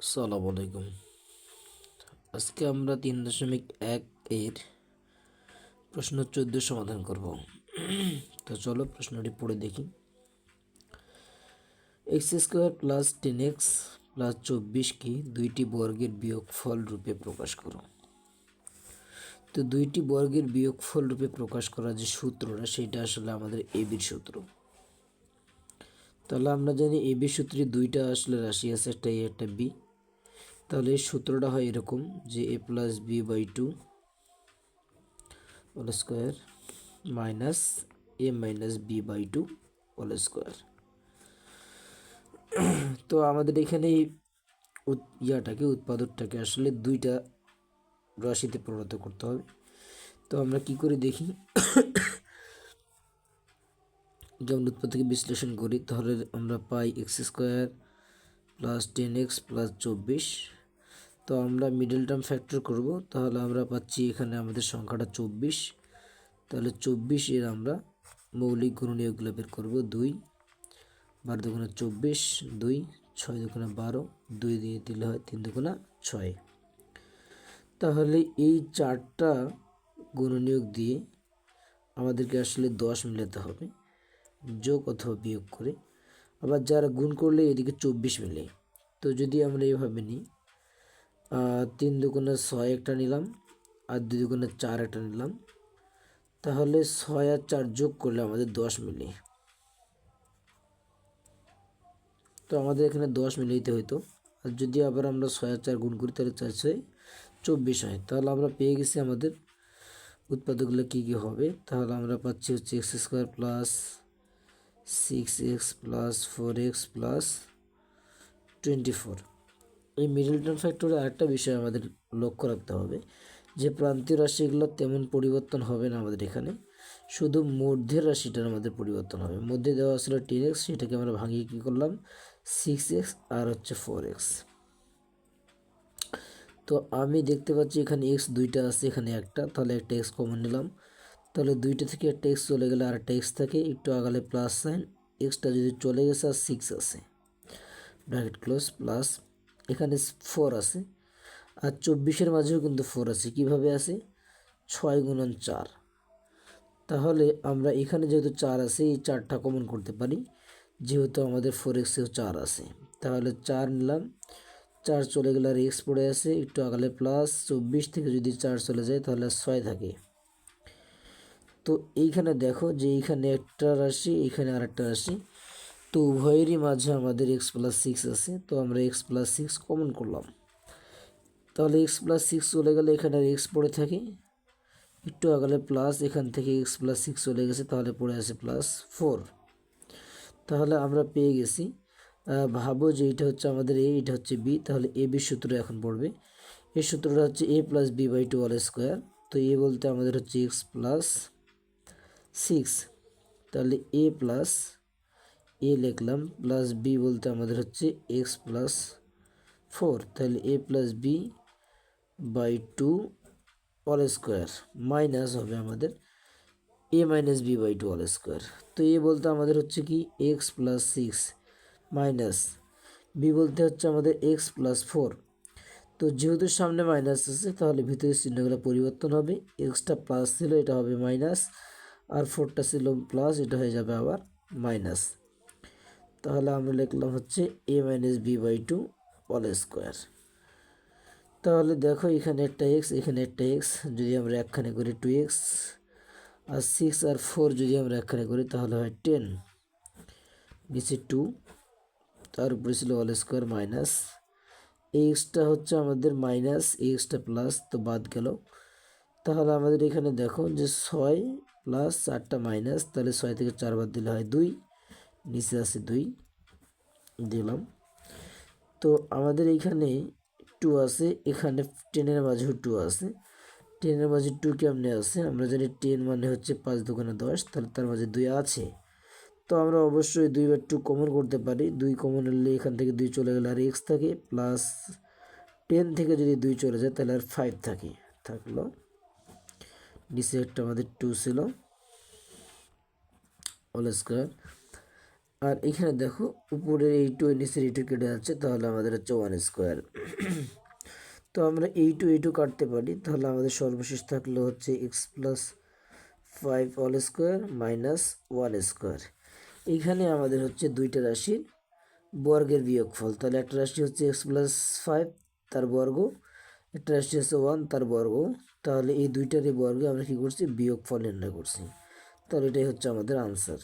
আসসালামু আলাইকুম। আজকে আমরা 3.1 এর প্রশ্ন 14 সমাধান করব। তো চলো প্রশ্নটি পড়ে দেখি। x² প্লাস 10x প্লাস 24 দুইটি বর্গের বিয়োগফল রূপে প্রকাশ করো। তো দুইটি বর্গের বিয়োগফল রূপে প্রকাশ করার যে সূত্রটা সেটা আসলে আমাদের এবির সূত্র। তাহলে আমরা জানি এবির সূত্রে দুইটা আসলে রাশি আছে, একটা এ একটা বি। তাহলে এই সূত্রটা হয় এরকম যে a plus b by 2 whole square minus a minus b by 2 whole square. তো আমাদের এখানে উৎপাদকটাকে আসলে দুইটা রাশিতে পরিণত করতে হবে। তো আমরা কি করে দেখি, যেমন উৎপাদকে বিশ্লেষণ করি তাহলে আমরা পাই x² প্লাস 10x প্লাস 24। তো আমরা মিডল টার্ম ফ্যাক্টর করব, তাহলে আমরা পাচ্ছি এখানে আমাদের সংখ্যাটা 24। তাহলে 24 এর আমরা মৌলিক গুণনীয়কগুলো বের করব। 2 12 দুগুণে 24, 2 6 দুগুণে 12, 2 দিয়ে দিলে হয় 3 দুগুণে 6। তাহলে এই চারটা গুণনীয়ক দিয়ে আমাদেরকে আসলে 10 মিলাতে হবে, যোগ অথবা বিয়োগ করে। আবার যারা গুণ করলে এদিকে 24 মিলে। তো যদি আমরা এইভাবে নিই, 3 দুগুণে 6 একটা নিলাম আর 2 দুগুণে 4 একটা নিলাম, তাহলে 6 আর 4 যোগ করলে আমাদের 10 মিলে। তো আমাদের এখানে 10 মিলাইতে হইতো। আর যদি আবার আমরা 6 আর 4 গুণ করি তাহলে 4×6 = 24 হয়। তাহলে আমরা পেয়ে গেছি আমাদের উৎপাদকগুলো কী কী হবে। তাহলে আমরা পাচ্ছি হচ্ছে x² plus 6x plus 4x plus 24। এই মিডল টার্ম ফ্যাক্টরে আরেকটা বিষয় আমাদের লক্ষ্য রাখতে হবে যে প্রান্তীয় রাশিগুলো তেমন পরিবর্তন হবে না আমাদের এখানে, শুধু মধ্যের রাশিটার আমাদের পরিবর্তন হবে। মধ্যে দেওয়া ছিল 10x, সেটাকে আমরা ভাঙিয়ে কী করলাম 6x আর হচ্ছে 4x। তো আমি দেখতে পাচ্ছি এখানে x দুইটা আছে, এখানে একটা, তাহলে একটা x কমন নিলাম। তাহলে দুইটা থেকে একটা x চলে গেলে আর একটা x থাকে, একটু আগালে প্লাস সাইন, এক্সটা যদি চলে গেছে আর 6 আছে, ব্র্যাকেট ক্লোজ, প্লাস এখানে 4 আছে আর 24-এর মাঝেও কিন্তু 4 আছে। কিভাবে আছে? 6 × 4। তাহলে আমরা এখানে যেহেতু 4 আছে, এই 4টা কমন করতে পারি, যেহেতু আমাদের 4x-এও 4 আছে। তাহলে 4 নিলাম, 4 চলে গেলে আর এক্স পড়ে আছে, একটু আগালে প্লাস, 24 থেকে যদি 4 চলে যায় তাহলে 6 থাকে। তো এইখানে দেখো যে এইখানে একটা রাশি, এখানে আর একটা রাশি, তো উভয়েরই মাঝে আমাদের x+6 আছে। তো আমরা x+6 কমন করলাম, তাহলে x+6 চলে গেলে এখানে আর এক্স পড়ে থাকে, একটু আগালে প্লাস, এখান থেকে x+6 চলে গেছে, তাহলে পড়ে আছে +4। তাহলে আমরা পেয়ে গেছি, ভাবো যে এটা হচ্ছে আমাদের এ, এটা হচ্ছে বি, তাহলে এ বি সূত্র এখন পড়বে। এই সূত্রটা হচ্ছে a plus b by 2 whole square. তো এ বলতে আমাদের হচ্ছে x+6, তাহলে a প্লাস এ লিখলাম, প্লাস বি বলতে আমাদের হচ্ছে x+4, তাহলে a plus b by 2 whole square minus হবে আমাদের a minus b by 2 whole square. তো এ বলতে আমাদের হচ্ছে কি x+6 মাইনাস বি বলতে হচ্ছে আমাদের x+4। তো যেহেতু সামনে মাইনাস আছে তাহলে ভিতরের চিহ্নগুলো পরিবর্তন হবে, এক্সটা প্লাস ছিল এটা হবে মাইনাস, আর 4টা ছিল প্লাস, এটা হয়ে যাবে আবার মাইনাস। তাহলে আমরা লিখলাম হচ্ছে a minus b by 2 whole square. তাহলে দেখো এখানে একটা এক্স, এখানে একটা এক্স, যদি আমরা একখানে করি 2x, আর 6 আর 4 যদি আমরা একখানে করি তাহলে হয় 10, নিচে 2, তার উপরে ছিল হোল স্কোয়ার মাইনাস, এই এক্সটা হচ্ছে আমাদের মাইনাস, এই এক্সটা প্লাস, তো বাদ গেল। তাহলে আমাদের এখানে দেখো যে 6 প্লাস 4টা মাইনাস, তাহলে 6 থেকে 4 বাদ দিলে হয় 2, নিচে আছে 2 দিলাম। তো আমাদের এইখানে 2 আছে, এখানে 10-এর মাঝেও 2 আছে। 10-এর মাঝে 2 কেমনে আছে? আমরা জানি 10 মানে হচ্ছে 5 দুগুণে 10, তাহলে তার মাঝে 2 আছে। তো আমরা অবশ্যই 2/2 কমন করতে পারি। 2 কমন হলে এখান থেকে 2 চলে গেলে আর এক্স থাকে, প্লাস 10 থেকে যদি 2 চলে যায় তাহলে আর 5 থাকে, থাকলো। নিচে একটা আমাদের 2 ছিল হোল স্কোয়ার। আর এখানে দেখো উপরের এই টু নিচের এই টু কেটে যাচ্ছে, তাহলে আমাদের হচ্ছে ওয়ান স্কোয়ার। তো আমরা এই টু কাটতে পারি, তাহলে আমাদের সর্বশেষ থাকলো হচ্ছে x plus 5 all square minus 1 square. এখানে আমাদের হচ্ছে দুইটা রাশির বর্গের বিয়োগফল, তাহলে একটা রাশি হচ্ছে এক্স প্লাস 5 তার বর্গ, একটা রাশি হচ্ছে 1 তার বর্গ, তাহলে এই দুইটারই বর্গে আমরা কী করছি, বিয়োগফল নির্ণয় করছি। তাহলে এটাই হচ্ছে আমাদের আনসার।